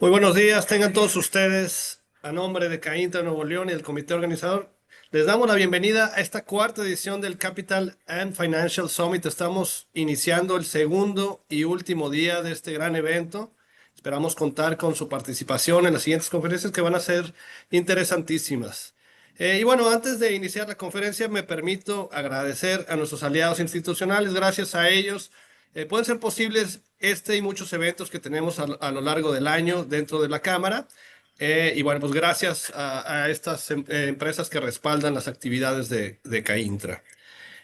Muy buenos días, tengan todos ustedes, a nombre de CAINTRA Nuevo León y el comité organizador, les damos la bienvenida a esta cuarta edición del Capital and Financial Summit. Estamos iniciando el segundo y último día de este gran evento. Esperamos contar con su participación en las siguientes conferencias que van a ser interesantísimas. Y bueno, antes de iniciar la conferencia, me permito agradecer a nuestros aliados institucionales. Gracias a ellos pueden ser posibles este y muchos eventos que tenemos a lo largo del año dentro de la Cámara. Y bueno, pues gracias a estas empresas que respaldan las actividades de CAINTRA.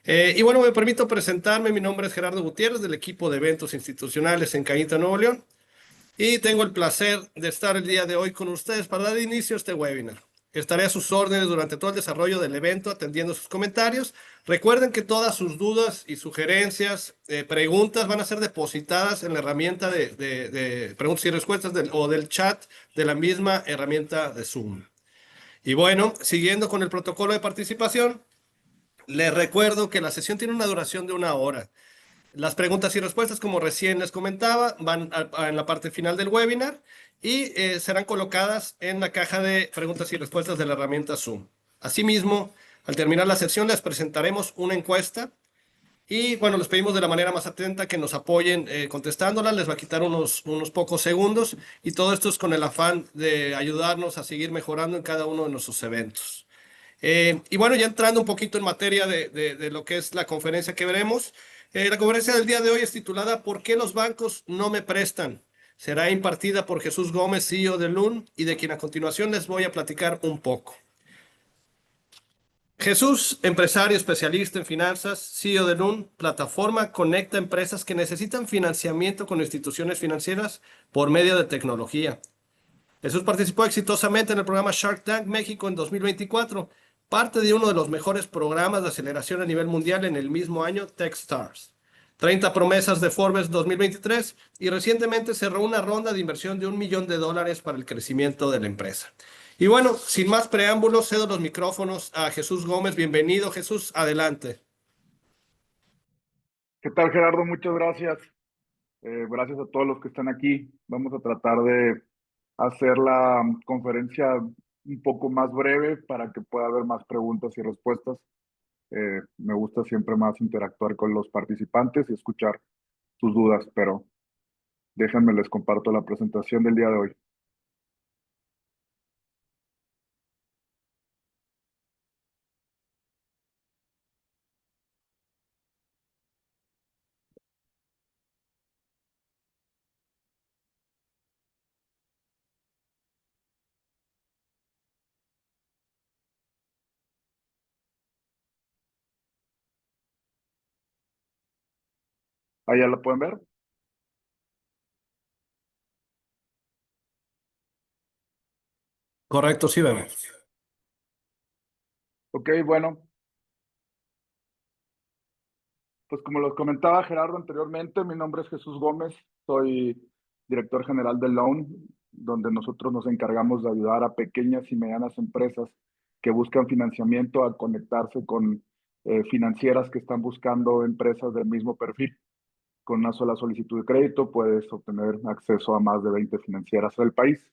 Y bueno, me permito presentarme. Mi nombre es Gerardo Gutiérrez, del equipo de eventos institucionales en CAINTRA Nuevo León. Y tengo el placer de estar el día de hoy con ustedes para dar inicio a este webinar. Estaré a sus órdenes durante todo el desarrollo del evento, atendiendo sus comentarios. Recuerden que todas sus dudas y sugerencias, preguntas van a ser depositadas en la herramienta de preguntas y respuestas o del chat de la misma herramienta de Zoom. Y bueno, siguiendo con el protocolo de participación, les recuerdo que la sesión tiene una duración de 1 hora. Las preguntas y respuestas, como recién les comentaba, van en la parte final del webinar y serán colocadas en la caja de preguntas y respuestas de la herramienta Zoom. Asimismo, al terminar la sesión les presentaremos una encuesta y bueno, les pedimos de la manera más atenta que nos apoyen contestándola. Les va a quitar unos pocos segundos y todo esto es con el afán de ayudarnos a seguir mejorando en cada uno de nuestros eventos. Y bueno, ya entrando un poquito en materia de lo que es la conferencia que veremos. La conferencia del día de hoy es titulada ¿Por qué los bancos no me prestan? Será impartida por Jesús Gómez, CEO de Loon, y de quien a continuación les voy a platicar un poco. Jesús, empresario especialista en finanzas, CEO de Loon, plataforma conecta empresas que necesitan financiamiento con instituciones financieras por medio de tecnología. Jesús participó exitosamente en el programa Shark Tank México en 2024, parte de uno de los mejores programas de aceleración a nivel mundial en el mismo año, Techstars. 30 promesas de Forbes 2023 y recientemente cerró una ronda de inversión de $1 millón para el crecimiento de la empresa. Y bueno, sin más preámbulos, cedo los micrófonos a Jesús Gómez. Bienvenido, Jesús, adelante. ¿Qué tal, Gerardo? Muchas gracias. Gracias a todos los que están aquí. Vamos a tratar de hacer la conferencia un poco más breve para que pueda haber más preguntas y respuestas. Me gusta siempre más interactuar con los participantes y escuchar sus dudas, pero déjenme les comparto la presentación del día de hoy. ¿Ahí ya la pueden ver? Correcto, sí, bebé. Ok, bueno, pues como los comentaba Gerardo anteriormente, mi nombre es Jesús Gómez, soy director general de Loan, donde nosotros nos encargamos de ayudar a pequeñas y medianas empresas que buscan financiamiento a conectarse con financieras que están buscando empresas del mismo perfil. Con una sola solicitud de crédito puedes obtener acceso a más de 20 financieras del país.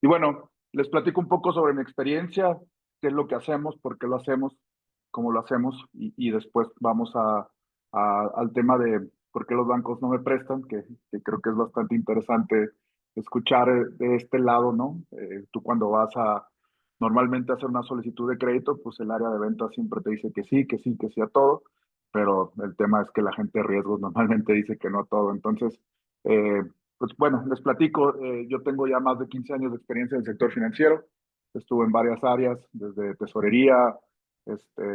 Y bueno, les platico un poco sobre mi experiencia, qué es lo que hacemos, por qué lo hacemos, cómo lo hacemos y después vamos al tema de por qué los bancos no me prestan, que creo que es bastante interesante escuchar de este lado, ¿no? Tú cuando vas a normalmente hacer una solicitud de crédito, pues el área de ventas siempre te dice que sí, que sí, que sí a todo, pero el tema es que la gente de riesgos normalmente dice que no a todo. Entonces, eh, pues bueno, les platico, yo tengo ya más de 15 años de experiencia en el sector financiero, estuve en varias áreas, desde tesorería,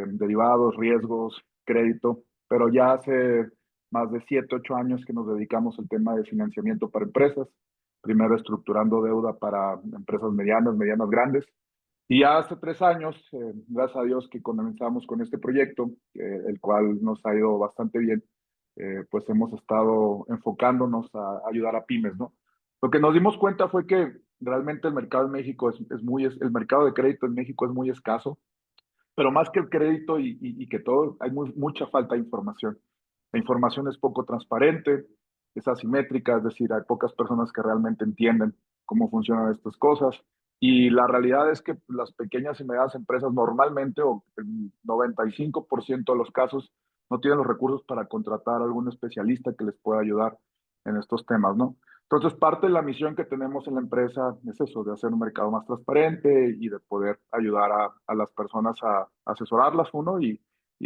derivados, riesgos, crédito, pero ya hace más de 7, 8 años que nos dedicamos al tema de financiamiento para empresas, primero estructurando deuda para empresas medianas, medianas grandes, y ya hace 3 años, gracias a Dios que comenzamos con este proyecto, el cual nos ha ido bastante bien, pues hemos estado enfocándonos a ayudar a pymes, ¿no? Lo que nos dimos cuenta fue que realmente el mercado en México el mercado de crédito en México es muy escaso, pero más que el crédito y que todo, hay mucha falta de información. La información es poco transparente, es asimétrica, es decir, hay pocas personas que realmente entienden cómo funcionan estas cosas. Y la realidad es que las pequeñas y medianas empresas normalmente, o el 95% de los casos, no tienen los recursos para contratar a algún especialista que les pueda ayudar en estos temas, ¿no? Entonces, parte de la misión que tenemos en la empresa es eso, de hacer un mercado más transparente y de poder ayudar a las personas a asesorarlas, uno, y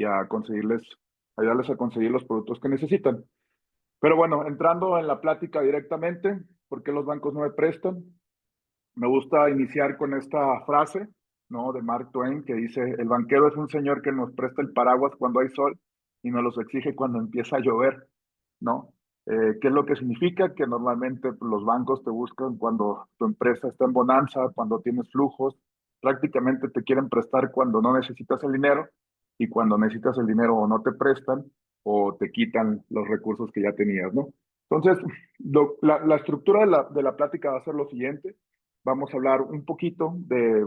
a ayudarles a conseguir los productos que necesitan. Pero bueno, entrando en la plática directamente, ¿por qué los bancos no me prestan? Me gusta iniciar con esta frase, ¿no? De Mark Twain, que dice, el banquero es un señor que nos presta el paraguas cuando hay sol y nos los exige cuando empieza a llover, ¿no? ¿Qué es lo que significa? Que normalmente pues, los bancos te buscan cuando tu empresa está en bonanza, cuando tienes flujos, prácticamente te quieren prestar cuando no necesitas el dinero y cuando necesitas el dinero o no te prestan o te quitan los recursos que ya tenías, ¿no? Entonces, la estructura de la plática va a ser lo siguiente. Vamos a hablar un poquito de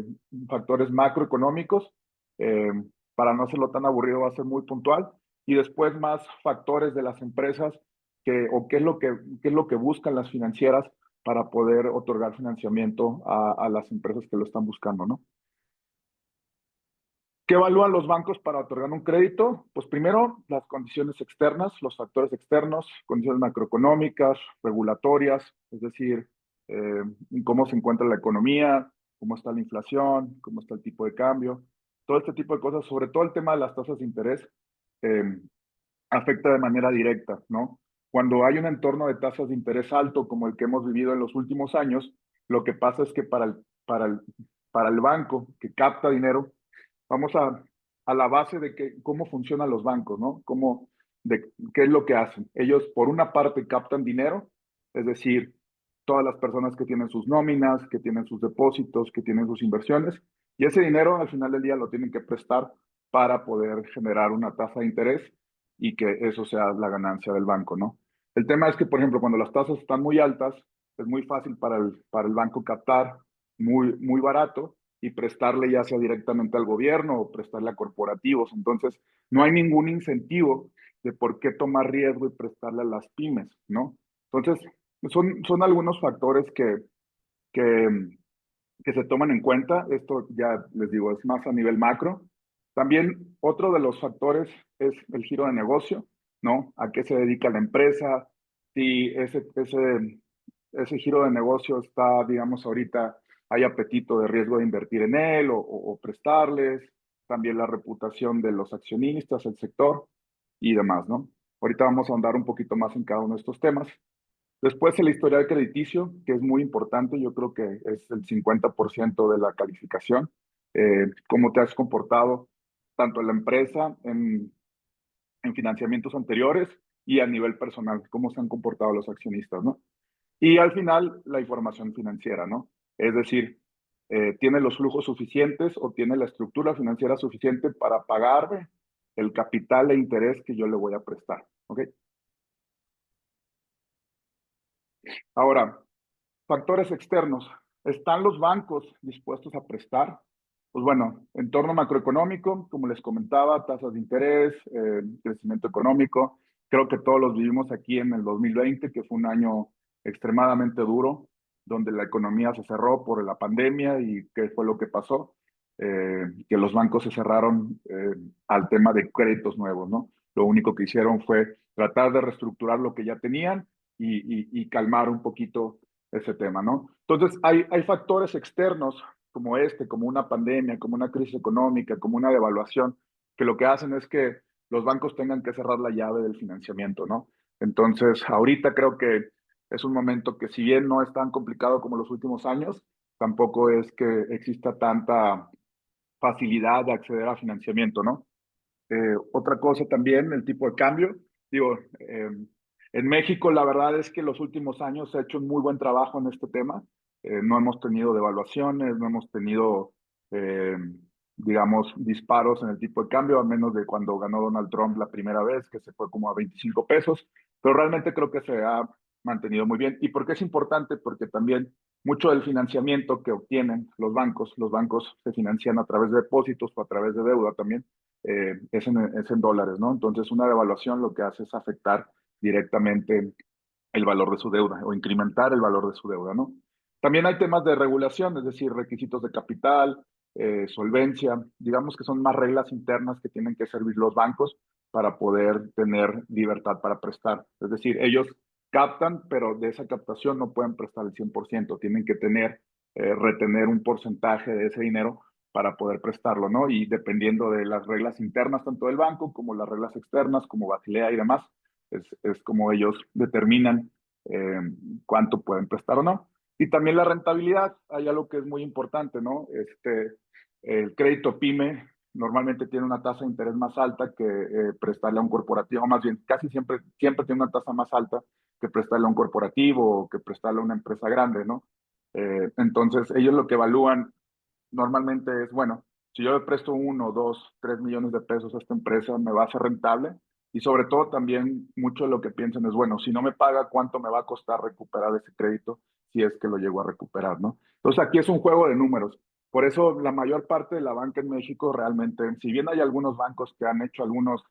factores macroeconómicos. eh, para no hacerlo tan aburrido, va a ser muy puntual. Y después más factores de las empresas o qué es lo que buscan las financieras para poder otorgar financiamiento a las empresas que lo están buscando, ¿no? ¿Qué evalúan los bancos para otorgar un crédito? Pues primero, las condiciones externas, los factores externos, condiciones macroeconómicas, regulatorias, es decir, eh, cómo se encuentra la economía, cómo está la inflación, cómo está el tipo de cambio, todo este tipo de cosas, sobre todo el tema de las tasas de interés, eh, afecta de manera directa, ¿no? Cuando hay un entorno de tasas de interés alto como el que hemos vivido en los últimos años, lo que pasa es que para el banco que capta dinero, vamos a la base de cómo funcionan los bancos, ¿no? ¿Qué es lo que hacen? Ellos, por una parte, captan dinero, es decir, todas las personas que tienen sus nóminas, que tienen sus depósitos, que tienen sus inversiones, y ese dinero al final del día lo tienen que prestar para poder generar una tasa de interés y que eso sea la ganancia del banco, ¿no? El tema es que, por ejemplo, cuando las tasas están muy altas, es muy fácil para el banco captar muy, muy barato y prestarle ya sea directamente al gobierno o prestarle a corporativos. Entonces, no hay ningún incentivo de por qué tomar riesgo y prestarle a las pymes, ¿no? Entonces, son algunos factores que, que se toman en cuenta. Esto ya les digo, es más a nivel macro. También otro de los factores es el giro de negocio, ¿no? ¿A qué se dedica la empresa? Si ese giro de negocio está, digamos, ahorita hay apetito de riesgo de invertir en él o prestarles, también la reputación de los accionistas, el sector y demás, ¿no? Ahorita vamos a andar un poquito más en cada uno de estos temas. Después el historial crediticio, que es muy importante, yo creo que es el 50% de la calificación. Cómo te has comportado tanto en la empresa, en financiamientos anteriores y a nivel personal, cómo se han comportado los accionistas, ¿no? Y al final, la información financiera, ¿no? Es decir, ¿tiene los flujos suficientes o tiene la estructura financiera suficiente para pagarme el capital e interés que yo le voy a prestar? ¿Ok? Ahora, factores externos. ¿Están los bancos dispuestos a prestar? Pues bueno, entorno macroeconómico, como les comentaba, tasas de interés, crecimiento económico. Creo que todos los vivimos aquí en el 2020, que fue un año extremadamente duro, donde la economía se cerró por la pandemia y qué fue lo que pasó. Que los bancos se cerraron al tema de créditos nuevos, ¿no? Lo único que hicieron fue tratar de reestructurar lo que ya tenían y calmar un poquito ese tema, ¿no? Entonces, hay factores externos como como una pandemia, como una crisis económica, como una devaluación, que lo que hacen es que los bancos tengan que cerrar la llave del financiamiento, ¿no? Entonces, ahorita creo que es un momento que si bien no es tan complicado como los últimos años, tampoco es que exista tanta facilidad de acceder a financiamiento, ¿no? Otra cosa también, el tipo de cambio. Digo, en México la verdad es que los últimos años se ha hecho un muy buen trabajo en este tema. No hemos tenido devaluaciones, no hemos tenido, eh, digamos, disparos en el tipo de cambio, a menos de cuando ganó Donald Trump la primera vez, que se fue como a 25 pesos. Pero realmente creo que se ha mantenido muy bien. ¿Y por qué es importante? Porque también mucho del financiamiento que obtienen los bancos se financian a través de depósitos o a través de deuda también es en dólares, ¿no? Entonces, una devaluación lo que hace es afectar directamente el valor de su deuda o incrementar el valor de su deuda, ¿no? También hay temas de regulación, es decir, requisitos de capital, solvencia, digamos que son más reglas internas que tienen que servir los bancos para poder tener libertad para prestar. Es decir, ellos captan, pero de esa captación no pueden prestar el 100%, tienen que retener un porcentaje de ese dinero para poder prestarlo, ¿no? Y dependiendo de las reglas internas, tanto del banco como las reglas externas, como Basilea y demás, es como ellos determinan eh, cuánto pueden prestar o no. Y también la rentabilidad, hay algo que es muy importante, ¿no? El crédito PYME normalmente tiene una tasa de interés más alta que prestarle a un corporativo, más bien casi siempre tiene una tasa más alta que prestarle a un corporativo o que prestarle a una empresa grande, ¿no? Entonces, ellos lo que evalúan normalmente es, bueno, si yo le presto 1, 2, 3 millones de pesos a esta empresa, ¿me va a ser rentable? Y sobre todo también mucho de lo que piensan es, bueno, si no me paga, ¿cuánto me va a costar recuperar ese crédito si es que lo llego a recuperar, ¿no? Entonces aquí es un juego de números. Por eso la mayor parte de la banca en México realmente, si bien hay algunos bancos que han hecho algunos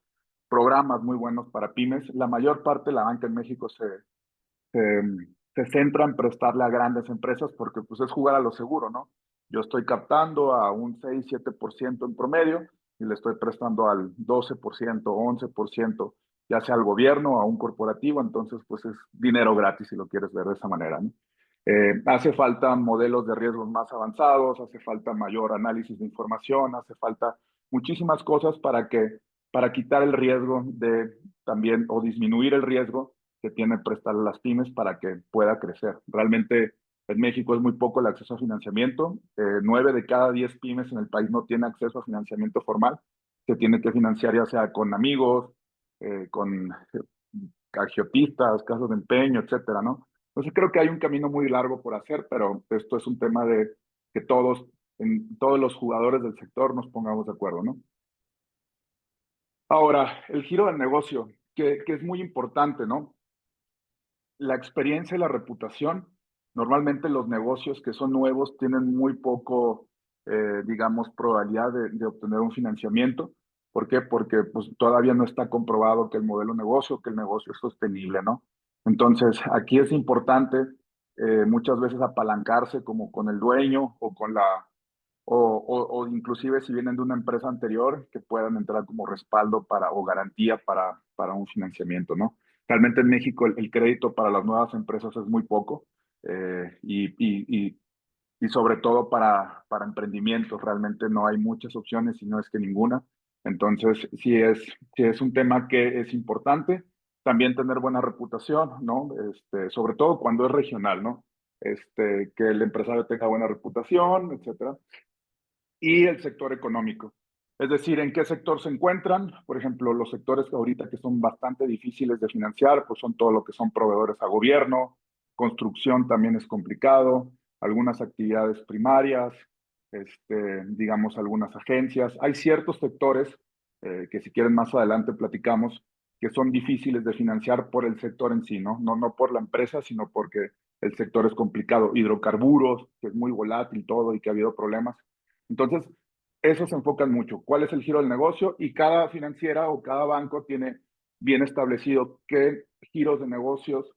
programas muy buenos para pymes, la mayor parte de la banca en México se, se centra en prestarle a grandes empresas porque pues es jugar a lo seguro, ¿no? Yo estoy captando a un 6, 7% en promedio y le estoy prestando al 12%, 11%, ya sea al gobierno o a un corporativo, entonces pues es dinero gratis si lo quieres ver de esa manera, ¿no? Hace falta modelos de riesgos más avanzados, hace falta mayor análisis de información, hace falta muchísimas cosas para quitar el riesgo de también o disminuir el riesgo que tiene prestarle a las pymes para que pueda crecer. Realmente en México es muy poco el acceso a financiamiento. 9 de cada 10 pymes en el país no tiene acceso a financiamiento formal. Se tiene que financiar ya sea con amigos, con agiotistas, casos de empeño, etcétera, ¿no? Entonces creo que hay un camino muy largo por hacer, pero esto es un tema de que todos los jugadores del sector nos pongamos de acuerdo, ¿no? Ahora, el giro del negocio, que es muy importante, ¿no? La experiencia y la reputación. Normalmente los negocios que son nuevos tienen muy poco, digamos, probabilidad de obtener un financiamiento. ¿Por qué? Porque pues, todavía no está comprobado que el modelo negocio, que el negocio es sostenible, ¿no? Entonces, aquí es importante muchas veces apalancarse como con el dueño o inclusive si vienen de una empresa anterior, que puedan entrar como respaldo o garantía para un financiamiento, ¿no? Realmente en México el crédito para las nuevas empresas es muy poco, y sobre todo para emprendimientos, realmente no hay muchas opciones y no es que ninguna. Entonces, sí es un tema que es importante. También tener buena reputación, ¿no? Sobre todo cuando es regional, ¿no? Que el empresario tenga buena reputación, etcétera. Y el sector económico. Es decir, en qué sector se encuentran. Por ejemplo, los sectores que ahorita que son bastante difíciles de financiar, pues son todo lo que son proveedores a gobierno, construcción también es complicado, algunas actividades primarias, digamos algunas agencias. Hay ciertos sectores que si quieren más adelante platicamos, que son difíciles de financiar por el sector en sí, ¿no? No por la empresa, sino porque el sector es complicado. Hidrocarburos, que es muy volátil todo y que ha habido problemas. Entonces, eso se enfocan mucho. ¿Cuál es el giro del negocio? Y cada financiera o cada banco tiene bien establecido qué giros de negocios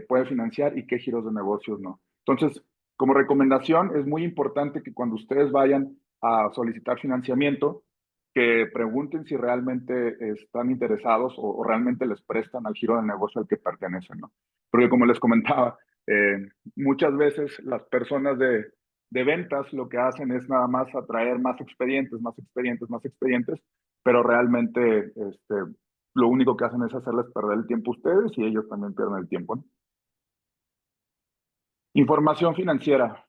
puede financiar y qué giros de negocios no. Entonces, como recomendación, es muy importante que cuando ustedes vayan a solicitar financiamiento, que pregunten si realmente están interesados o realmente les prestan al giro del negocio al que pertenecen, ¿no? Porque como les comentaba, eh, muchas veces las personas de ventas lo que hacen es nada más atraer más expedientes, más expedientes, más expedientes, pero realmente lo único que hacen es hacerles perder el tiempo a ustedes y ellos también pierden el tiempo, ¿no? Información financiera.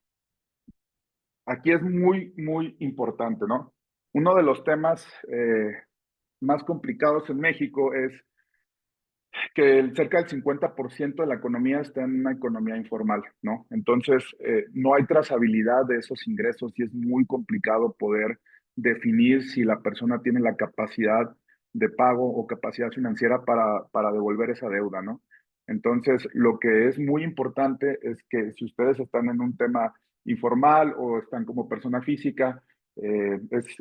Aquí es muy, muy importante, ¿no? Uno de los temas más complicados en México es que cerca del 50% de la economía está en una economía informal, ¿no? Entonces, no hay trazabilidad de esos ingresos y es muy complicado poder definir si la persona tiene la capacidad de pago o capacidad financiera para devolver esa deuda, ¿no? Entonces, lo que es muy importante es que si ustedes están en un tema informal o están como persona física, es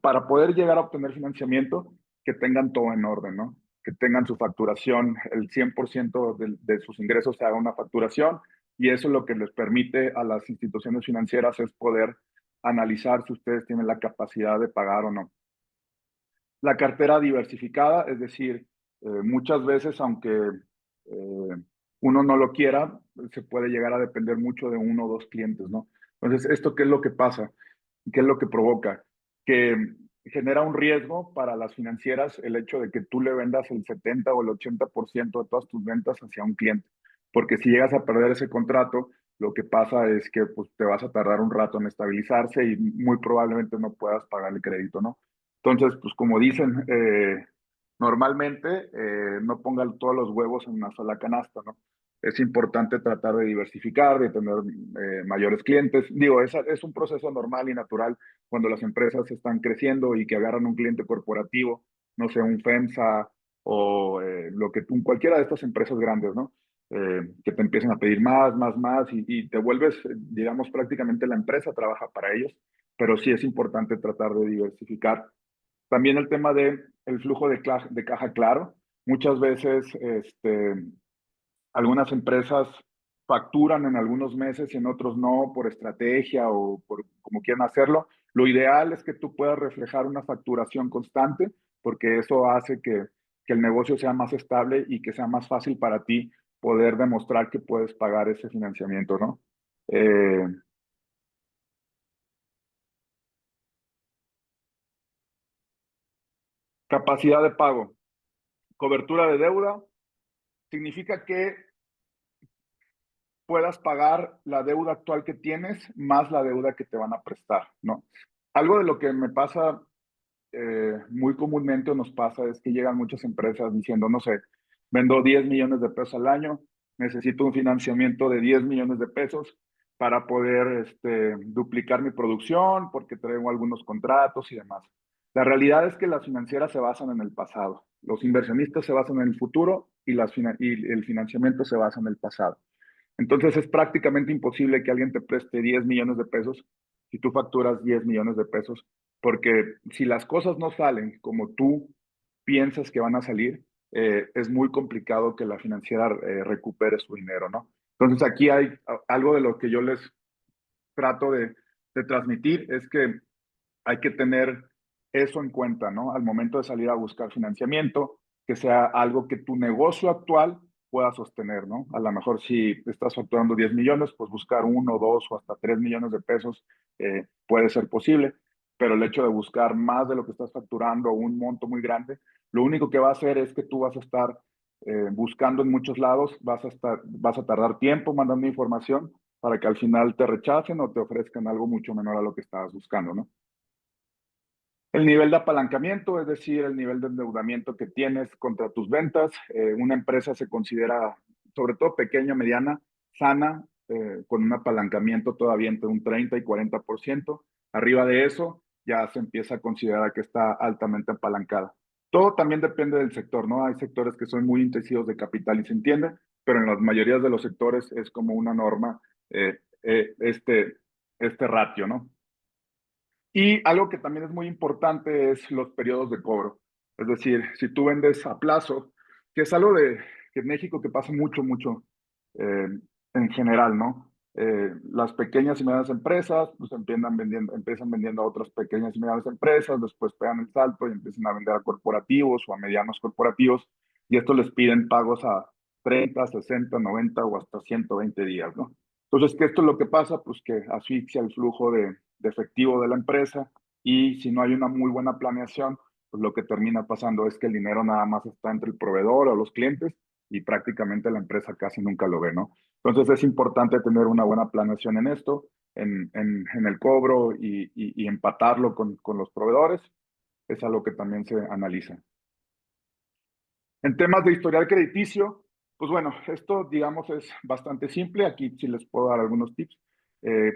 para poder llegar a obtener financiamiento, que tengan todo en orden, ¿no? Que tengan su facturación, el 100% de sus ingresos se haga una facturación, y eso lo que les permite a las instituciones financieras es poder analizar si ustedes tienen la capacidad de pagar o no. La cartera diversificada, es decir, muchas veces, aunque uno no lo quiera, se puede llegar a depender mucho de uno o dos clientes, ¿no? Entonces, ¿esto qué es lo que pasa? ¿Qué es lo que provoca? Que genera un riesgo para las financieras el hecho de que tú le vendas el 70 o el 80% de todas tus ventas hacia un cliente. Porque si llegas a perder ese contrato, lo que pasa es que pues, te vas a tardar un rato en estabilizarse y muy probablemente no puedas pagar el crédito, ¿no? Entonces, pues como dicen, normalmente no pongan todos los huevos en una sola canasta, ¿no? Es importante tratar de diversificar, de tener mayores clientes. Digo, es un proceso normal y natural cuando las empresas están creciendo y que agarran un cliente corporativo, no sé, un FEMSA o cualquiera de estas empresas grandes, ¿no? Que te empiezan a pedir más, más, más y te vuelves, digamos, prácticamente la empresa trabaja para ellos, pero sí es importante tratar de diversificar. También el tema de el flujo de caja claro. Muchas veces algunas empresas facturan en algunos meses y en otros no, por estrategia o por como quieran hacerlo. Lo ideal es que tú puedas reflejar una facturación constante, porque eso hace que el negocio sea más estable y que sea más fácil para ti poder demostrar que puedes pagar ese financiamiento, ¿no? Eh, Capacidad de pago, cobertura de deuda, significa que puedas pagar la deuda actual que tienes más la deuda que te van a prestar, ¿no? Algo de lo que me pasa muy comúnmente o nos pasa es que llegan muchas empresas diciendo, no sé, vendo 10 millones de pesos al año, necesito un financiamiento de 10 millones de pesos para poder duplicar mi producción porque traigo algunos contratos y demás. La realidad es que las financieras se basan en el pasado, los inversionistas se basan en el futuro y el financiamiento se basa en el pasado. Entonces es prácticamente imposible que alguien te preste 10 millones de pesos si tú facturas 10 millones de pesos, porque si las cosas no salen como tú piensas que van a salir, es muy complicado que la financiera recupere su dinero, ¿no? Entonces aquí hay algo de lo que yo les trato de transmitir es que hay que tener eso en cuenta, ¿no? Al momento de salir a buscar financiamiento, que sea algo que tu negocio actual pueda sostener, ¿no? A lo mejor si estás facturando 10 millones, pues buscar uno, dos o hasta 3 millones de pesos puede ser posible, pero el hecho de buscar más de lo que estás facturando, un monto muy grande, lo único que va a hacer es que tú vas a estar buscando en muchos lados, vas a tardar tiempo mandando información para que al final te rechacen o te ofrezcan algo mucho menor a lo que estabas buscando, ¿no? El nivel de apalancamiento, es decir, el nivel de endeudamiento que tienes contra tus ventas. Una empresa se considera, sobre todo pequeña, mediana, sana, con un apalancamiento todavía entre un 30 y 40%. Arriba de eso, ya se empieza a considerar que está altamente apalancada. Todo también depende del sector, ¿no? Hay sectores que son muy intensivos de capital y se entiende, pero en las mayorías de los sectores es como una norma este ratio, ¿no? Y algo que también es muy importante es los periodos de cobro. Es decir, si tú vendes a plazo, que es algo que en México que pasa mucho, mucho eh, en general, ¿no? Las pequeñas y medianas empresas pues empiezan vendiendo a otras pequeñas y medianas empresas, después pegan el salto y empiezan a vender a corporativos o a medianos corporativos, y esto les piden pagos a 30, 60, 90 o hasta 120 días, ¿no? Entonces, ¿qué esto es lo que pasa? Pues que asfixia el flujo de efectivo de la empresa, y si no hay una muy buena planeación, pues lo que termina pasando es que el dinero nada más está entre el proveedor o los clientes y prácticamente la empresa casi nunca lo ve, ¿no? Entonces es importante tener una buena planeación en esto, en el cobro y empatarlo con los proveedores. Es algo que también se analiza. En temas de historial crediticio, pues bueno, esto digamos es bastante simple. Aquí sí les puedo dar algunos tips. Eh,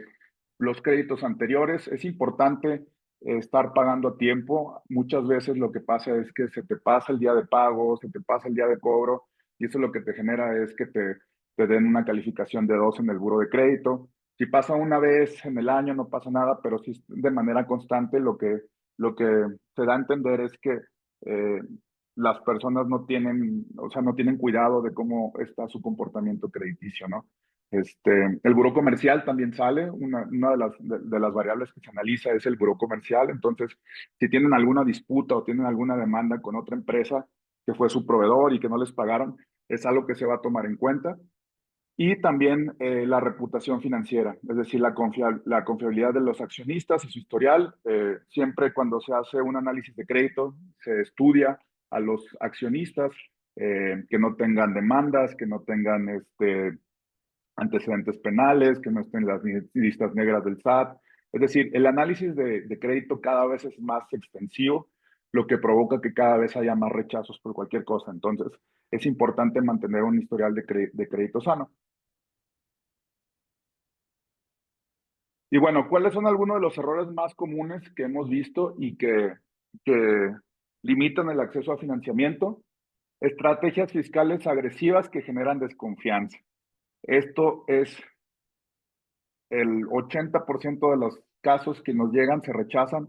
los créditos anteriores, es importante estar pagando a tiempo. Muchas veces lo que pasa es que se te pasa el día de pago, se te pasa el día de cobro, y eso lo que te genera es que te den una calificación de 2 en el buro de crédito. Si pasa una vez en el año no pasa nada, pero si de manera constante lo que se da a entender es que eh, las personas no tienen, o sea, no tienen cuidado de cómo está su comportamiento crediticio, ¿no? El buró comercial también sale, una de las variables que se analiza es el buró comercial. Entonces, si tienen alguna disputa o tienen alguna demanda con otra empresa que fue su proveedor y que no les pagaron, es algo que se va a tomar en cuenta. Y también la reputación financiera, es decir, la confiabilidad de los accionistas y su historial. Siempre cuando se hace un análisis de crédito, se estudia a los accionistas que no tengan demandas, que no tengan antecedentes penales, que no estén en las listas negras del SAT. Es decir, el análisis de crédito cada vez es más extensivo, lo que provoca que cada vez haya más rechazos por cualquier cosa. Entonces, es importante mantener un historial de crédito sano. Y bueno, ¿cuáles son algunos de los errores más comunes que hemos visto y que limitan el acceso a financiamiento? Estrategias fiscales agresivas que generan desconfianza. Esto es el 80% de los casos que nos llegan se rechazan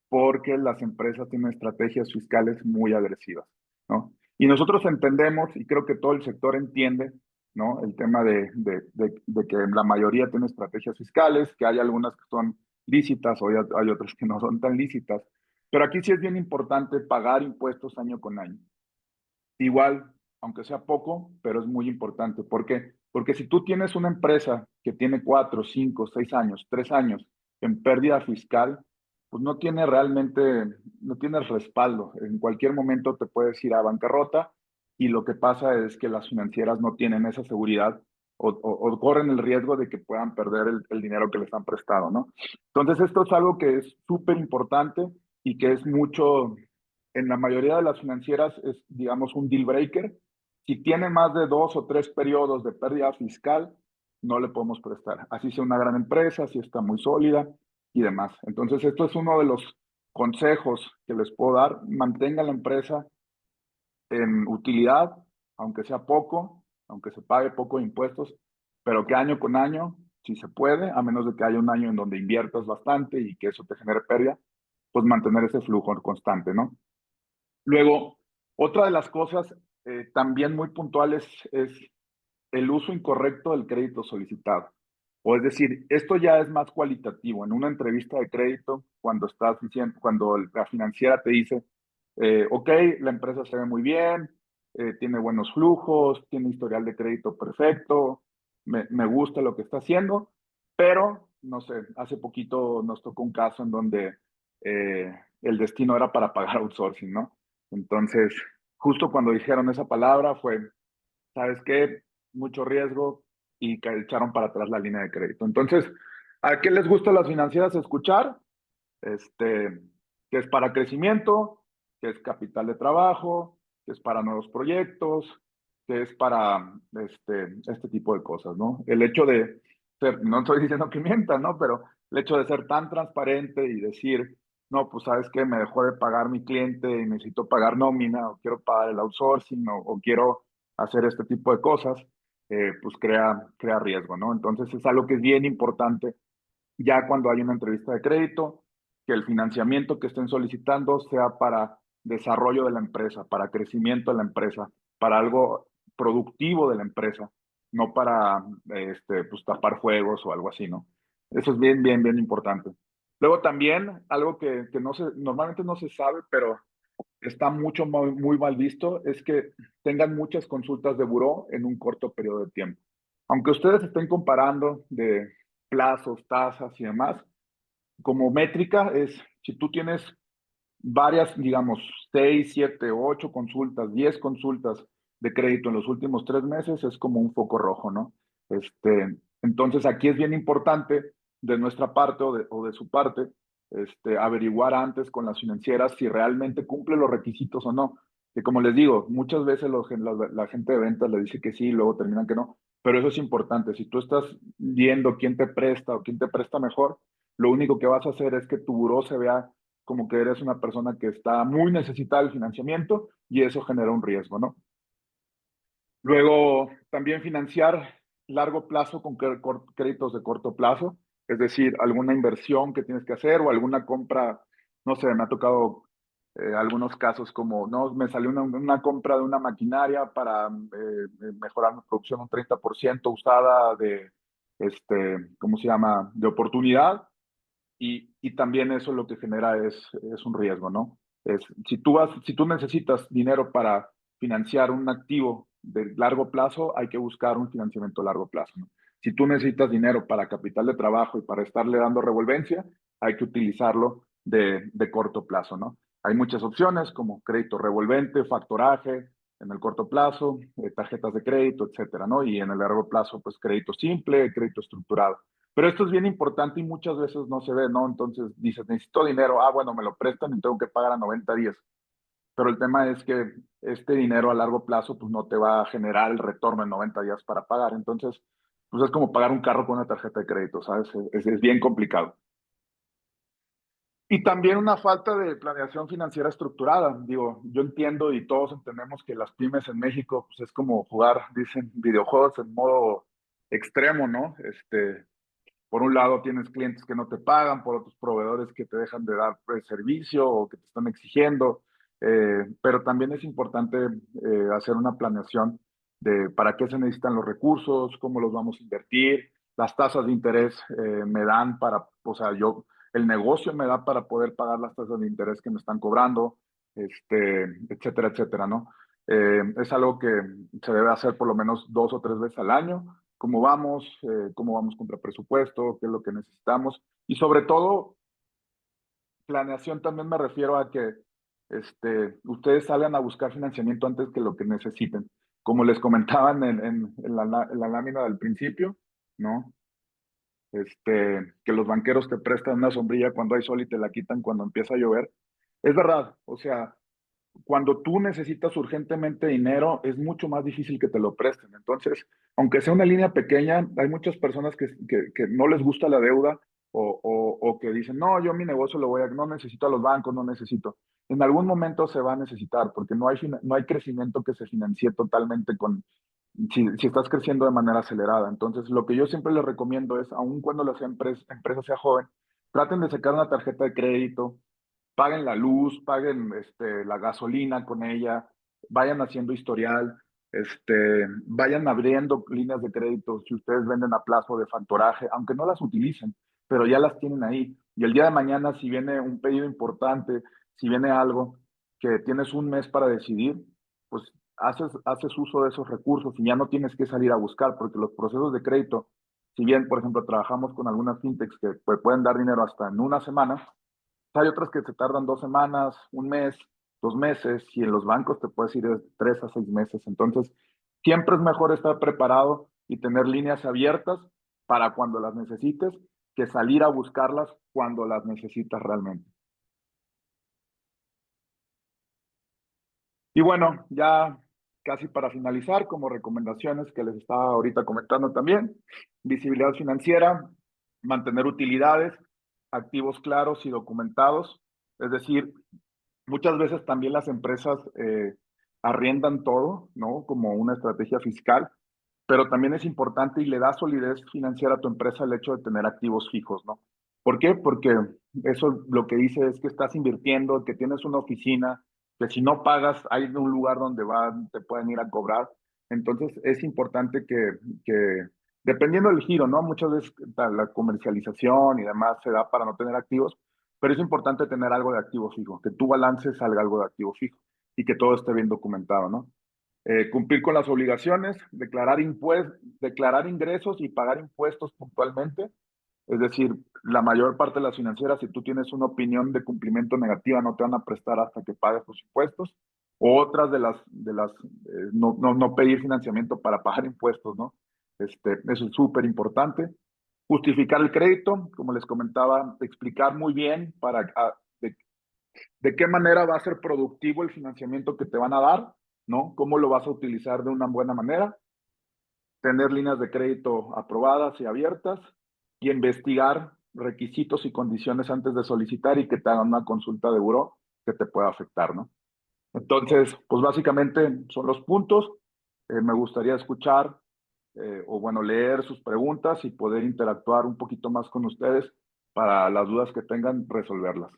porque las empresas tienen estrategias fiscales muy agresivas, ¿no? Y nosotros entendemos, y creo que todo el sector entiende, ¿no? El tema de que la mayoría tiene estrategias fiscales, que hay algunas que son lícitas o hay otras que no son tan lícitas. Pero aquí sí es bien importante pagar impuestos año con año. Igual, aunque sea poco, pero es muy importante. ¿Por qué? Porque si tú tienes una empresa que tiene 4, 5, 6 años, 3 años en pérdida fiscal, pues no tiene realmente, no tienes respaldo. En cualquier momento te puedes ir a bancarrota, y lo que pasa es que las financieras no tienen esa seguridad o corren el riesgo de que puedan perder el dinero que les han prestado, ¿no? Entonces, esto es algo que es súper importante y que es mucho, en la mayoría de las financieras es, digamos, un deal breaker. Si tiene más de 2 o 3 periodos de pérdida fiscal, no le podemos prestar. Así sea una gran empresa, si está muy sólida y demás. Entonces, esto es uno de los consejos que les puedo dar. Mantengan la empresa en utilidad, aunque sea poco, aunque se pague poco de impuestos, pero que año con año, si se puede, a menos de que haya un año en donde inviertas bastante y que eso te genere pérdida, pues mantener ese flujo constante, ¿no? Luego, otra de las cosas también muy puntuales es el uso incorrecto del crédito solicitado. O es decir, esto ya es más cualitativo. En una entrevista de crédito, cuando estás diciendo, cuando la financiera te dice, ok, la empresa se ve muy bien, tiene buenos flujos, tiene historial de crédito perfecto, me gusta lo que está haciendo, pero, no sé, hace poquito nos tocó un caso en donde el destino era para pagar outsourcing, ¿no? Entonces, justo cuando dijeron esa palabra fue, ¿sabes qué? Mucho riesgo y que echaron para atrás la línea de crédito. Entonces, ¿a qué les gusta a las financieras escuchar? Que es para crecimiento, que es capital de trabajo, que es para nuevos proyectos, que es para este tipo de cosas, ¿no? El hecho de ser, no estoy diciendo que mientan, ¿no? Pero el hecho de ser tan transparente y decir, no, pues sabes que me dejó de pagar mi cliente y necesito pagar nómina, o quiero pagar el outsourcing, o quiero hacer este tipo de cosas, pues crea riesgo, ¿no? Entonces es algo que es bien importante ya cuando hay una entrevista de crédito, que el financiamiento que estén solicitando sea para desarrollo de la empresa, para crecimiento de la empresa, para algo productivo de la empresa, no para pues, tapar fuegos o algo así, ¿no? Eso es bien importante. Luego también, algo que no se, normalmente no se sabe, pero está muy mal visto, es que tengan muchas consultas de buró en un corto periodo de tiempo. Aunque ustedes estén comparando de plazos, tasas y demás, como métrica es, si tú tienes varias, digamos, 6, 7, 8 consultas, 10 consultas de crédito en los últimos 3 meses, es como un foco rojo, ¿no? Entonces aquí es bien importante de nuestra parte o de su parte, averiguar antes con las financieras si realmente cumple los requisitos o no. Que como les digo, muchas veces la gente de ventas le dice que sí y luego terminan que no. Pero eso es importante. Si tú estás viendo quién te presta o quién te presta mejor, lo único que vas a hacer es que tu buró se vea como que eres una persona que está muy necesitada del financiamiento y eso genera un riesgo, ¿no? Luego, también financiar largo plazo con créditos de corto plazo, es decir, alguna inversión que tienes que hacer o alguna compra, no sé, me ha tocado algunos casos como, no, me salió una compra de una maquinaria para mejorar mi producción un 30% usada de, ¿cómo se llama?, de oportunidad y también eso lo que genera es un riesgo, ¿no? Si tú necesitas dinero para financiar un activo de largo plazo, hay que buscar un financiamiento a largo plazo, ¿no? Si tú necesitas dinero para capital de trabajo y para estarle dando revolvencia, hay que utilizarlo de corto plazo, ¿no? Hay muchas opciones como crédito revolvente, factoraje en el corto plazo, tarjetas de crédito, etcétera, ¿no? Y en el largo plazo, pues crédito simple, crédito estructurado. Pero esto es bien importante y muchas veces no se ve, ¿no? Entonces dices, necesito dinero, bueno, me lo prestan y tengo que pagar a 90 días. Pero el tema es que este dinero a largo plazo, pues no te va a generar el retorno en 90 días para pagar. Entonces, pues es como pagar un carro con una tarjeta de crédito, ¿sabes? Es bien complicado. Y también una falta de planeación financiera estructurada. Digo, yo entiendo y todos entendemos que las pymes en México, pues es como jugar, dicen, videojuegos en modo extremo, ¿no? Por un lado tienes clientes que no te pagan, por otros proveedores que te dejan de dar servicio o que te están exigiendo, pero también es importante hacer una planeación de para qué se necesitan los recursos, cómo los vamos a invertir, las tasas de interés me dan para, o sea, el negocio me da para poder pagar las tasas de interés que me están cobrando, etcétera, etcétera, ¿no? Es algo que se debe hacer por lo menos 2 o 3 veces al año cómo vamos contra presupuesto, qué es lo que necesitamos. Y sobre todo, planeación también me refiero a que ustedes salgan a buscar financiamiento antes que lo que necesiten. Como les comentaban en la lámina del principio, ¿no? Que los banqueros te prestan una sombrilla cuando hay sol y te la quitan cuando empieza a llover. Es verdad, o sea, cuando tú necesitas urgentemente dinero, es mucho más difícil que te lo presten. Entonces, aunque sea una línea pequeña, hay muchas personas que no les gusta la deuda o que dicen, no, yo mi negocio no necesito a los bancos, no necesito. En algún momento se va a necesitar porque no hay crecimiento que se financie totalmente si estás creciendo de manera acelerada. Entonces, lo que yo siempre les recomiendo es, aun cuando la empresa sea joven, traten de sacar una tarjeta de crédito, paguen la luz, paguen la gasolina con ella, vayan haciendo historial, Vayan abriendo líneas de crédito si ustedes venden a plazo de factoraje, aunque no las utilicen, pero ya las tienen ahí. Y el día de mañana, si viene un pedido importante, si viene algo que tienes un mes para decidir, pues haces uso de esos recursos y ya no tienes que salir a buscar, porque los procesos de crédito, si bien, por ejemplo, trabajamos con algunas fintechs que pues, pueden dar dinero hasta en una semana, hay otras que se tardan 2 semanas, un mes, 2 meses, y en los bancos te puedes ir de 3 a 6 meses. Entonces, siempre es mejor estar preparado y tener líneas abiertas para cuando las necesites, que salir a buscarlas cuando las necesitas realmente. Y bueno, ya casi para finalizar, como recomendaciones que les estaba ahorita comentando también, visibilidad financiera, mantener utilidades, activos claros y documentados, es decir, muchas veces también las empresas arriendan todo, ¿no? Como una estrategia fiscal, pero también es importante y le da solidez financiera a tu empresa el hecho de tener activos fijos, ¿no? ¿Por qué? Porque eso lo que dice es que estás invirtiendo, que tienes una oficina, que si no pagas hay un lugar donde te pueden ir a cobrar. Entonces es importante que dependiendo del giro, ¿no? Muchas veces la comercialización y demás se da para no tener activos, pero es importante tener algo de activo fijo, que tu balance salga algo de activo fijo y que todo esté bien documentado, ¿no? Cumplir con las obligaciones, declarar ingresos y pagar impuestos puntualmente. Es decir, la mayor parte de las financieras, si tú tienes una opinión de cumplimiento negativa, no te van a prestar hasta que pagues tus impuestos. O otras no pedir financiamiento para pagar impuestos, ¿no? Eso es súper importante. Justificar el crédito, como les comentaba, explicar muy bien de qué manera va a ser productivo el financiamiento que te van a dar, ¿no? Cómo lo vas a utilizar de una buena manera, tener líneas de crédito aprobadas y abiertas y investigar requisitos y condiciones antes de solicitar y que te hagan una consulta de buró que te pueda afectar, ¿no? Entonces, pues básicamente son los puntos. Me gustaría escuchar o bueno, leer sus preguntas y poder interactuar un poquito más con ustedes para las dudas que tengan, resolverlas.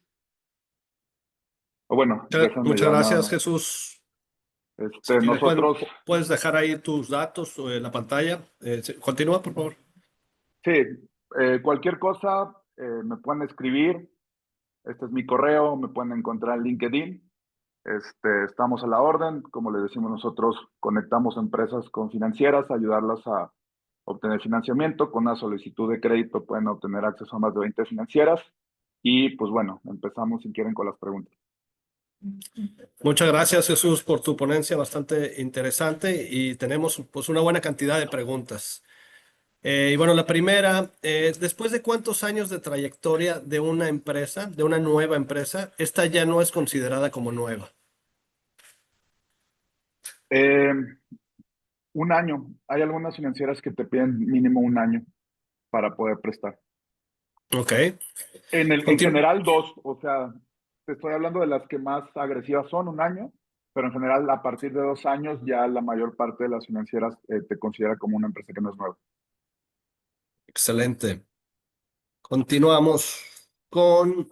O bueno, déjame Muchas ya nada gracias, más. Jesús. Si quieres, Nosotros, puedes dejar ahí tus datos en la pantalla. Sí, continúa, por favor. sí, cualquier cosa me pueden escribir. Este es mi correo, me pueden encontrar en LinkedIn. Estamos a la orden. Como les decimos nosotros, conectamos empresas con financieras, ayudarlas a obtener financiamiento. Con una solicitud de crédito pueden obtener acceso a más de 20 financieras. Y pues bueno, empezamos si quieren con las preguntas. Muchas gracias, Jesús, por tu ponencia bastante interesante y tenemos pues una buena cantidad de preguntas. Y bueno, la primera, ¿después de cuántos años de trayectoria de una empresa, de una nueva empresa, esta ya no es considerada como nueva? Eh, un año. Hay algunas financieras que te piden mínimo un año para poder prestar. Ok. En general, 2. O sea, te estoy hablando de las que más agresivas son, un año, pero en general, a partir de 2 años, ya la mayor parte de las financieras te considera como una empresa que no es nueva. Excelente. Continuamos con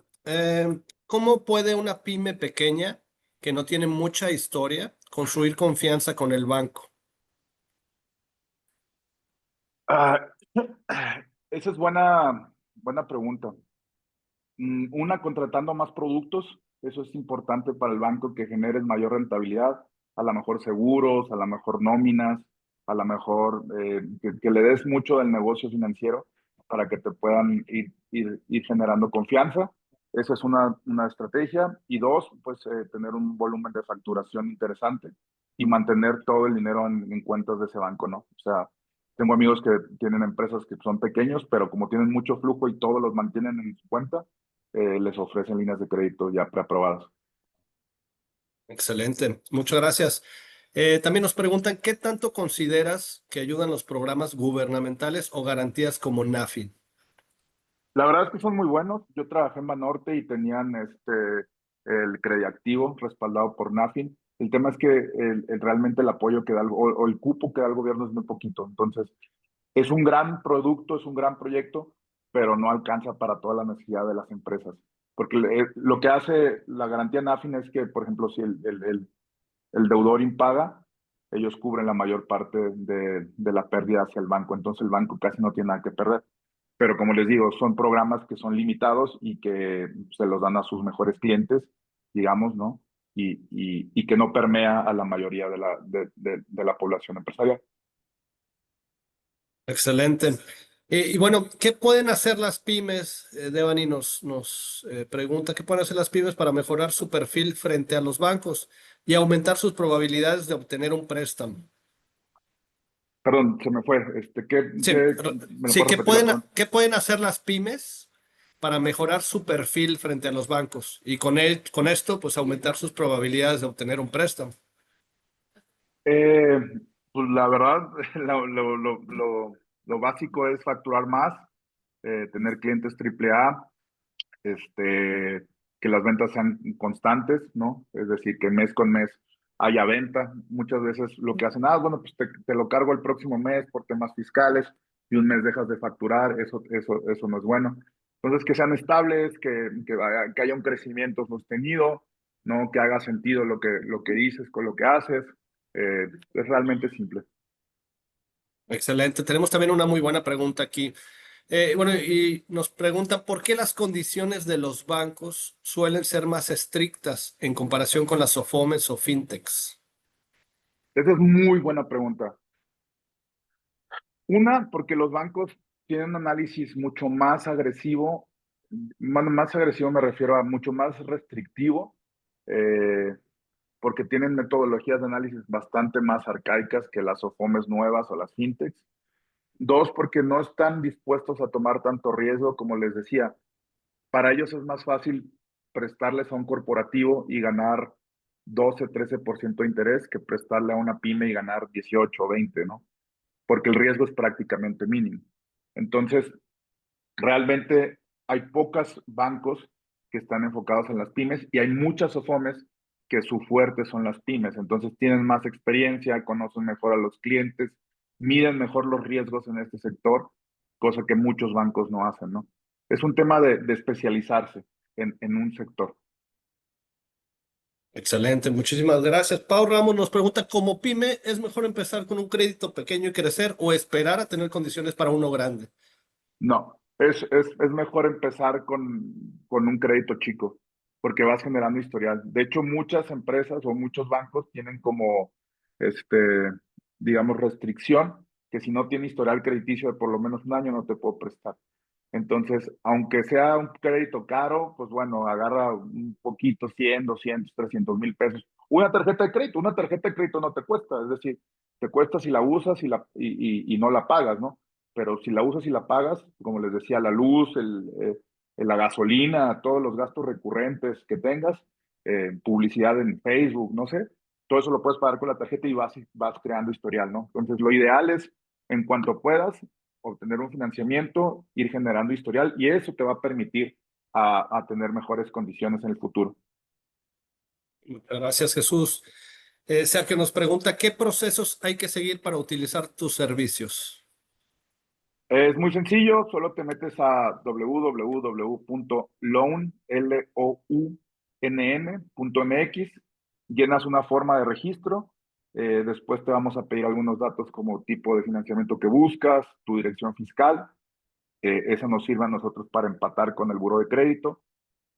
¿cómo puede una pyme pequeña que no tiene mucha historia construir confianza con el banco? Ah, esa es buena pregunta. Una, contratando más productos, eso es importante para el banco, que generes mayor rentabilidad, a lo mejor seguros, a lo mejor nóminas, a lo mejor que le des mucho del negocio financiero para que te puedan ir generando confianza. Esa es una estrategia. Y dos, pues tener un volumen de facturación interesante y mantener todo el dinero en cuentas de ese banco, ¿no? O sea, tengo amigos que tienen empresas que son pequeños, pero como tienen mucho flujo y todos los mantienen en su cuenta, les ofrecen líneas de crédito ya preaprobadas. Excelente, muchas gracias. También nos preguntan, ¿qué tanto consideras que ayudan los programas gubernamentales o garantías como NAFIN? La verdad es que son muy buenos. Yo trabajé en Banorte y tenían el crediactivo respaldado por NAFIN. El tema es que realmente el apoyo que da o el cupo que da el gobierno es muy poquito. Entonces, es un gran producto, es un gran proyecto, pero no alcanza para toda la necesidad de las empresas. Porque lo que hace la garantía NAFIN es que, por ejemplo, si el deudor impaga, ellos cubren la mayor parte de la pérdida hacia el banco, entonces el banco casi no tiene nada que perder. Pero como les digo, son programas que son limitados y que se los dan a sus mejores clientes, digamos, ¿no? Y que no permea a la mayoría de la población empresarial. Excelente. Y bueno, ¿qué pueden hacer las pymes? Devani nos pregunta, ¿qué pueden hacer las pymes para mejorar su perfil frente a los bancos y aumentar sus probabilidades de obtener un préstamo? Perdón, se me fue. Sí, ¿Me lo sí, puedes repetir la pregunta? ¿qué pueden hacer las pymes para mejorar su perfil frente a los bancos y con esto, pues aumentar sus probabilidades de obtener un préstamo? Eh, pues la verdad, lo básico es facturar más, tener clientes AAA, que las ventas sean constantes, ¿no? Es decir, que mes con mes haya venta. Muchas veces lo que hacen, bueno, pues te lo cargo el próximo mes por temas fiscales y un mes dejas de facturar, eso no es bueno. Entonces, que sean estables, que haya un crecimiento sostenido, ¿no? Que haga sentido lo que dices con lo que haces. Es realmente simple. Excelente. Tenemos también una muy buena pregunta aquí. Bueno, y nos pregunta por qué las condiciones de los bancos suelen ser más estrictas en comparación con las SOFOMES o fintechs. Esa es muy buena pregunta. Una, porque los bancos tienen un análisis mucho más agresivo, más agresivo me refiero a mucho más restrictivo, eh, porque tienen metodologías de análisis bastante más arcaicas que las OFOMES nuevas o las fintechs. Dos, porque no están dispuestos a tomar tanto riesgo, como les decía. Para ellos es más fácil prestarles a un corporativo y ganar 12, 13% de interés que prestarle a una pyme y ganar 18 o 20, ¿no? Porque el riesgo es prácticamente mínimo. Entonces, realmente hay pocos bancos que están enfocados en las pymes y hay muchas SOFOMES que su fuerte son las pymes. Entonces, tienen más experiencia, conocen mejor a los clientes, miden mejor los riesgos en este sector, cosa que muchos bancos no hacen, ¿no? Es un tema de especializarse en un sector. Excelente, muchísimas gracias. Pau Ramos nos pregunta, ¿como pyme es mejor empezar con un crédito pequeño y crecer o esperar a tener condiciones para uno grande? No, es mejor empezar con un crédito chico, porque vas generando historial. De hecho, muchas empresas o muchos bancos tienen como, este, digamos, restricción, que si no tiene historial crediticio de por lo menos un año no te puedo prestar. Entonces, aunque sea un crédito caro, pues bueno, agarra un poquito, 100, 200, 300,000 pesos. Una tarjeta de crédito no te cuesta, es decir, te cuesta si la usas y no la pagas, ¿no? Pero si la usas y la pagas, como les decía, la luz, la gasolina, todos los gastos recurrentes que tengas, publicidad en Facebook, no sé, todo eso lo puedes pagar con la tarjeta y vas creando historial, ¿no? Entonces, lo ideal es, en cuanto puedas, obtener un financiamiento, ir generando historial y eso te va a permitir a tener mejores condiciones en el futuro. Muchas gracias, Jesús. Sergio nos pregunta, ¿qué procesos hay que seguir para utilizar tus servicios? Es muy sencillo, solo te metes a www.lounn.mx, llenas una forma de registro, después te vamos a pedir algunos datos como tipo de financiamiento que buscas, tu dirección fiscal, eso nos sirve a nosotros para empatar con el buro de crédito.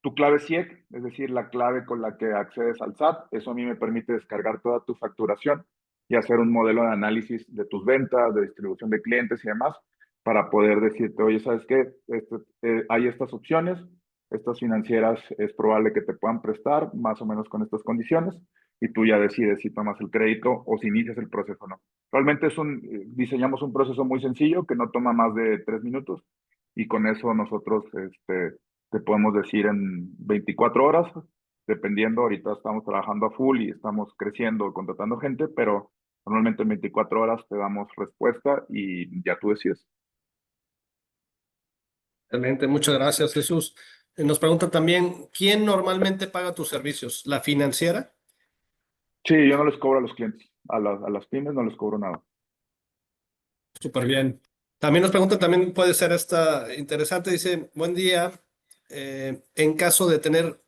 Tu clave SIEC, es decir, la clave con la que accedes al SAT, eso a mí me permite descargar toda tu facturación y hacer un modelo de análisis de tus ventas, de distribución de clientes y demás, para poder decirte, oye, ¿sabes qué? Hay estas opciones, estas financieras es probable que te puedan prestar más o menos con estas condiciones y tú ya decides si tomas el crédito o si inicias el proceso o no. Realmente diseñamos un proceso muy sencillo que no toma más de 3 minutos y con eso nosotros te podemos decir en 24 horas, dependiendo, ahorita estamos trabajando a full y estamos creciendo, contratando gente, pero normalmente en 24 horas te damos respuesta y ya tú decides. Excelente, muchas gracias, Jesús. Nos pregunta también, ¿quién normalmente paga tus servicios? ¿La financiera? Sí, yo no les cobro a los clientes, a las pymes no les cobro nada. Súper bien. También nos preguntan, también puede ser esta interesante, dice, buen día, en caso de tener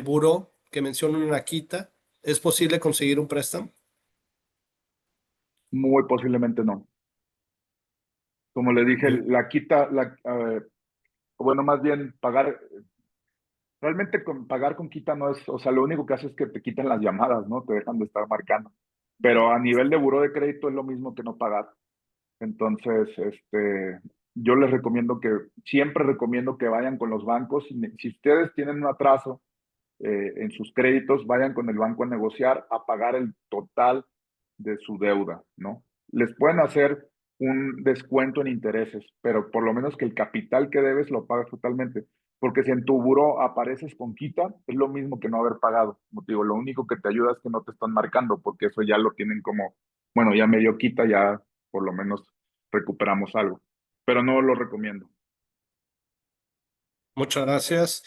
buró que menciona una quita, ¿es posible conseguir un préstamo? Muy posiblemente no. Como le dije, Muy- la quita, bueno, más bien pagar, realmente pagar con quita no es, o sea, lo único que hace es que te quiten las llamadas, ¿no? Te dejan de estar marcando. Pero a nivel de buró de crédito es lo mismo que no pagar. Entonces, yo les recomiendo siempre recomiendo que vayan con los bancos. Si ustedes tienen un atraso en sus créditos, vayan con el banco a negociar, a pagar el total de su deuda, ¿no? Les pueden hacer un descuento en intereses, pero por lo menos que el capital que debes lo pagues totalmente. Porque si en tu buró apareces con quita, es lo mismo que no haber pagado. Como te digo, lo único que te ayuda es que no te están marcando, porque eso ya lo tienen como, bueno, ya medio quita, ya por lo menos recuperamos algo. Pero no lo recomiendo. Muchas gracias.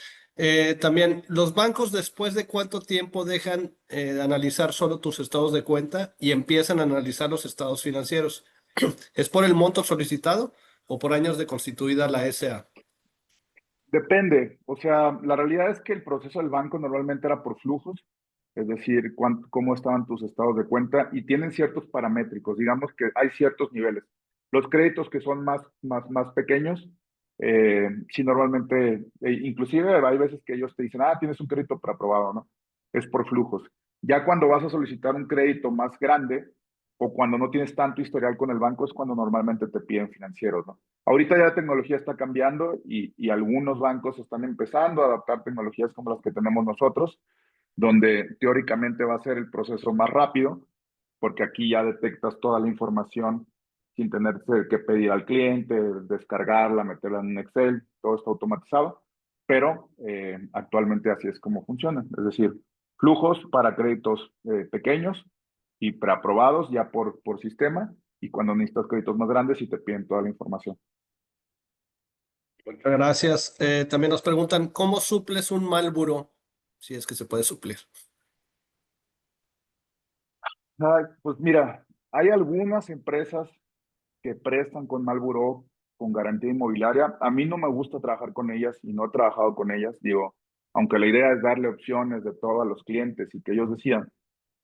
También, ¿los bancos después de cuánto tiempo dejan de analizar solo tus estados de cuenta y empiezan a analizar los estados financieros? ¿Es por el monto solicitado o por años de constituida la SA? Depende, o sea, la realidad es que el proceso del banco normalmente era por flujos, es decir, cómo estaban tus estados de cuenta y tienen ciertos paramétricos, digamos que hay ciertos niveles. Los créditos que son más pequeños, sí normalmente, inclusive hay veces que ellos te dicen, ah, tienes un crédito preaprobado, ¿no? Es por flujos. Ya cuando vas a solicitar un crédito más grande o cuando no tienes tanto historial con el banco es cuando normalmente te piden financieros, ¿no? Ahorita ya la tecnología está cambiando y algunos bancos están empezando a adaptar tecnologías como las que tenemos nosotros, donde teóricamente va a ser el proceso más rápido, porque aquí ya detectas toda la información sin tener que pedir al cliente, descargarla, meterla en un Excel, todo está automatizado, pero actualmente así es como funciona, es decir, flujos para créditos pequeños y preaprobados ya por sistema, y cuando necesitas créditos más grandes y te piden toda la información. Muchas gracias. También nos preguntan, ¿cómo suples un mal buró? Si es que se puede suplir. Ay, pues mira, hay algunas empresas que prestan con mal buró, con garantía inmobiliaria. A mí no me gusta trabajar con ellas y no he trabajado con ellas, digo, aunque la idea es darle opciones de todo a los clientes y que ellos decidan,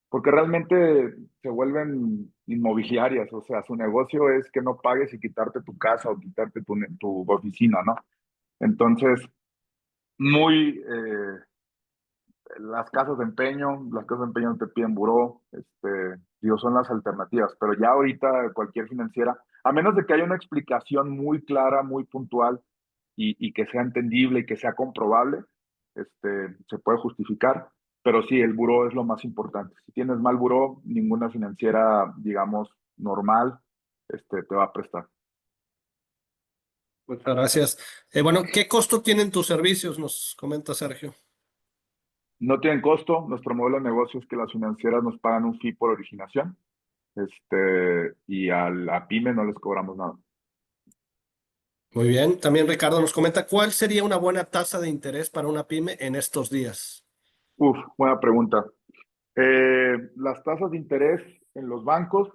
porque realmente se vuelven inmobiliarias, o sea, su negocio es que no pagues y quitarte tu casa o quitarte tu oficina, ¿no? Entonces, muy, las casas de empeño no te piden buró, digo, son las alternativas, pero ya ahorita cualquier financiera, a menos de que haya una explicación muy clara, muy puntual y que sea entendible y que sea comprobable, se puede justificar, pero sí, el buró es lo más importante. Si tienes mal buró, ninguna financiera, digamos, normal, te va a prestar. Muchas gracias. Bueno, ¿qué costo tienen tus servicios? Nos comenta Sergio. No tienen costo, nuestro modelo de negocio es que las financieras nos pagan un fee por originación, y a la pyme no les cobramos nada. Muy bien. También Ricardo nos comenta, ¿cuál sería una buena tasa de interés para una pyme en estos días? Uf, buena pregunta. Las tasas de interés en los bancos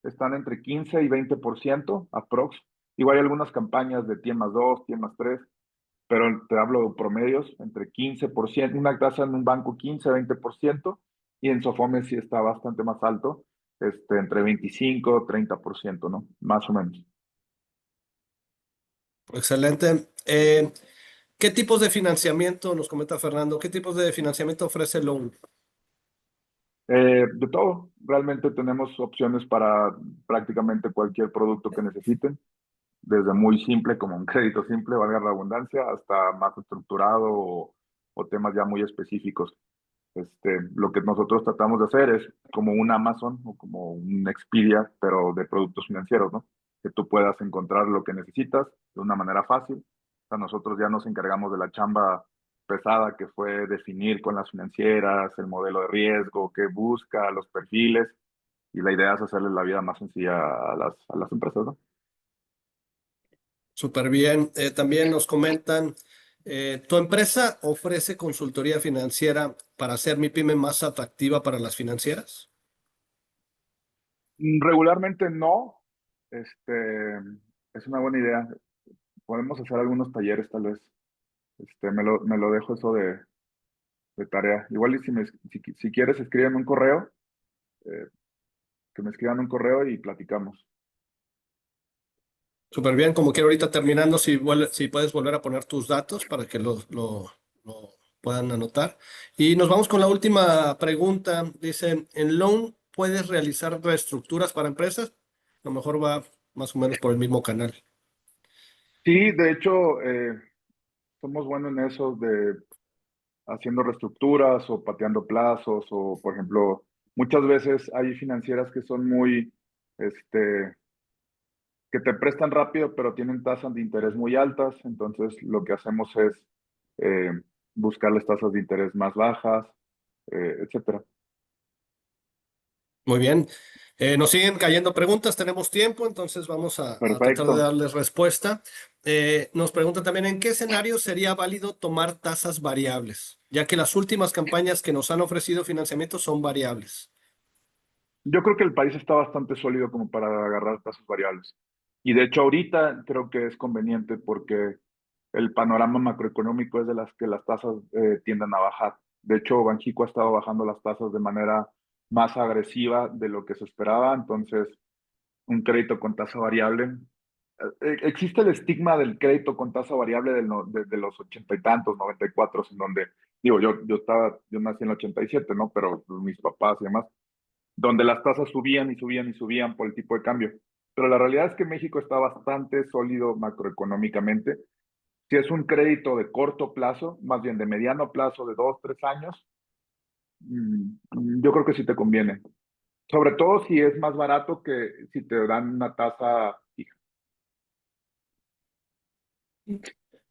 están entre 15 y 20% aprox. Igual hay algunas campañas de TIE más 2, TIE más 3, pero te hablo de promedios entre 15%, una tasa en un banco 15-20%, y en Sofome sí está bastante más alto, entre 25-30%, ¿no? Más o menos. Excelente. ¿Qué tipos de financiamiento, nos comenta Fernando, qué tipos de financiamiento ofrece Loan? De todo, realmente tenemos opciones para prácticamente cualquier producto que necesiten, desde muy simple como un crédito simple, valga la abundancia, hasta más estructurado o temas ya muy específicos. Lo que nosotros tratamos de hacer es como un Amazon o como un Expedia, pero de productos financieros, ¿no? Que tú puedas encontrar lo que necesitas de una manera fácil. O sea, nosotros ya nos encargamos de la chamba pesada, que fue definir con las financieras el modelo de riesgo, qué busca, los perfiles, y la idea es hacerles la vida más sencilla a las empresas, ¿no? Súper bien. También nos comentan, ¿tu empresa ofrece consultoría financiera para hacer mi pyme más atractiva para las financieras? Regularmente no, es una buena idea. Podemos hacer algunos talleres tal vez. Me lo dejo eso de tarea. Igual y si quieres escríbeme un correo, eh, que me escriban un correo y platicamos. Súper bien, como quiero ahorita terminando, si puedes volver a poner tus datos para que lo puedan anotar. Y nos vamos con la última pregunta. Dice, ¿en Loan puedes realizar reestructuras para empresas? A lo mejor va más o menos por el mismo canal. Sí, de hecho, somos buenos en eso de haciendo reestructuras o pateando plazos o, por ejemplo, muchas veces hay financieras que son muy, este, que te prestan rápido, pero tienen tasas de interés muy altas. Entonces, lo que hacemos es eh, buscarles tasas de interés más bajas, etcétera. Muy bien. Nos siguen cayendo preguntas, tenemos tiempo, entonces vamos a tratar de Perfecto. darles respuesta. Nos preguntan también en qué escenario sería válido tomar tasas variables, ya que las últimas campañas que nos han ofrecido financiamiento son variables. Yo creo que el país está bastante sólido como para agarrar tasas variables. Y de hecho, ahorita creo que es conveniente porque el panorama macroeconómico es de las que las tasas tienden a bajar. De hecho, Banxico ha estado bajando las tasas de manera más agresiva de lo que se esperaba. Entonces, un crédito con tasa variable. Existe el estigma del crédito con tasa variable de los ochenta y tantos, 94, en donde, digo, yo nací en el 87, ¿no? Pero pues, mis papás y demás, donde las tasas subían y subían y subían por el tipo de cambio. Pero la realidad es que México está bastante sólido macroeconómicamente. Si es un crédito de corto plazo, más bien de mediano plazo, de 2, 3 años, yo creo que sí te conviene. Sobre todo si es más barato que si te dan una tasa fija.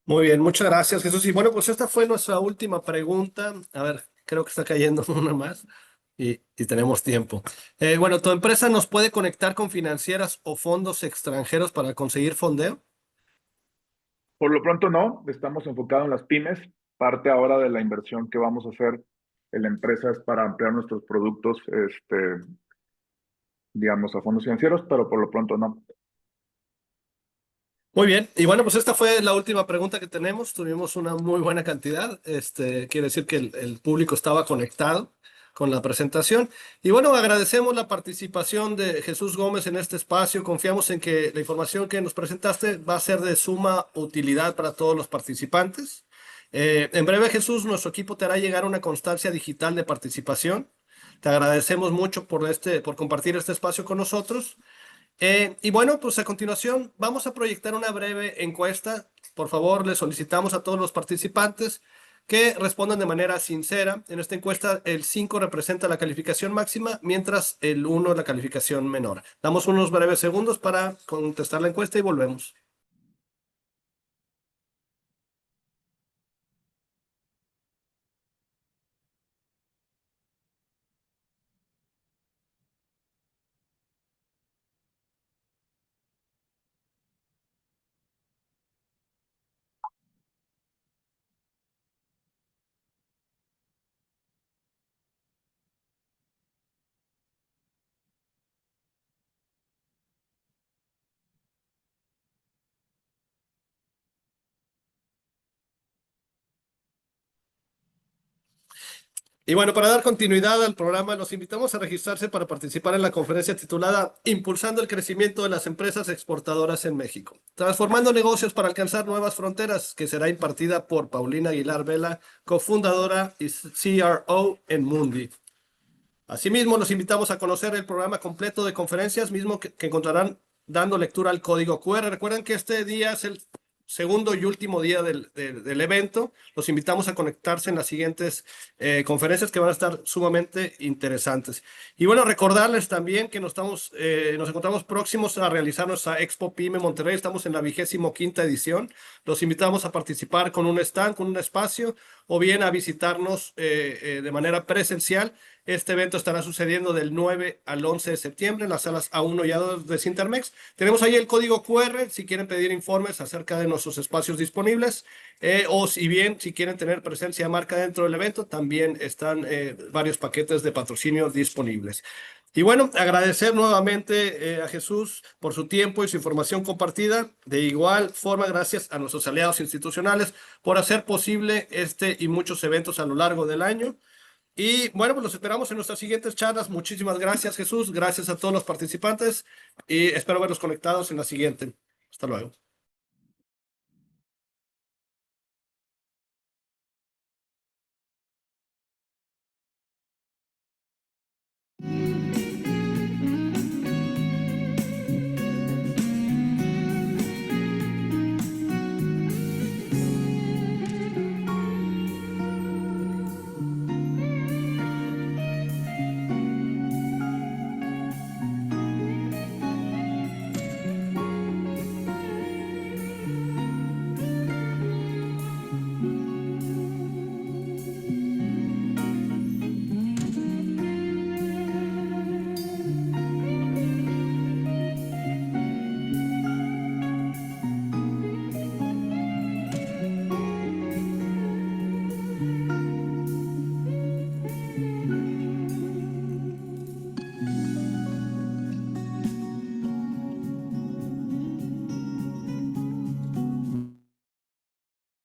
Muy bien, muchas gracias, Jesús. Y bueno, pues esta fue nuestra última pregunta. A ver, creo que está cayendo una más y tenemos tiempo. Bueno, ¿tu empresa nos puede conectar con financieras o fondos extranjeros para conseguir fondeo? Por lo pronto no, estamos enfocados en las pymes. Parte ahora de la inversión que vamos a hacer en la empresa es para ampliar nuestros productos, digamos, a fondos financieros, pero por lo pronto no. Muy bien, y bueno, pues esta fue la última pregunta que tenemos. Tuvimos una muy buena cantidad. Quiere decir que el público estaba conectado con la presentación. Y bueno, agradecemos la participación de Jesús Gómez en este espacio. Confiamos en que la información que nos presentaste va a ser de suma utilidad para todos los participantes. En breve, Jesús, nuestro equipo te hará llegar una constancia digital de participación. Te agradecemos mucho por compartir este espacio con nosotros. Y bueno, pues a continuación vamos a proyectar una breve encuesta. Por favor, le solicitamos a todos los participantes que respondan de manera sincera. En esta encuesta, el 5 representa la calificación máxima, mientras el 1 la calificación menor. Damos unos breves segundos para contestar la encuesta y volvemos. Y bueno, para dar continuidad al programa, los invitamos a registrarse para participar en la conferencia titulada Impulsando el crecimiento de las empresas exportadoras en México, transformando negocios para alcanzar nuevas fronteras, que será impartida por Paulina Aguilar Vela, cofundadora y CRO en Mundi. Asimismo, los invitamos a conocer el programa completo de conferencias, mismo que encontrarán dando lectura al código QR. Recuerden que este día es el segundo y último día del evento. Los invitamos a conectarse en las siguientes conferencias que van a estar sumamente interesantes. Y bueno, recordarles también que nos encontramos próximos a realizar nuestra Expo PYME Monterrey. Estamos en la 25ª edición. Los invitamos a participar con un stand, con un espacio, o bien a visitarnos de manera presencial. Este evento estará sucediendo del 9 al 11 de septiembre en las salas A1 y A2 de Cintermex. Tenemos ahí el código QR si quieren pedir informes acerca de nuestros espacios disponibles, o si bien si quieren tener presencia de marca dentro del evento, también están varios paquetes de patrocinio disponibles. Y bueno, agradecer nuevamente a Jesús por su tiempo y su información compartida. De igual forma, gracias a nuestros aliados institucionales por hacer posible este y muchos eventos a lo largo del año. Y bueno, pues los esperamos en nuestras siguientes charlas. Muchísimas gracias, Jesús. Gracias a todos los participantes y espero verlos conectados en la siguiente. Hasta luego.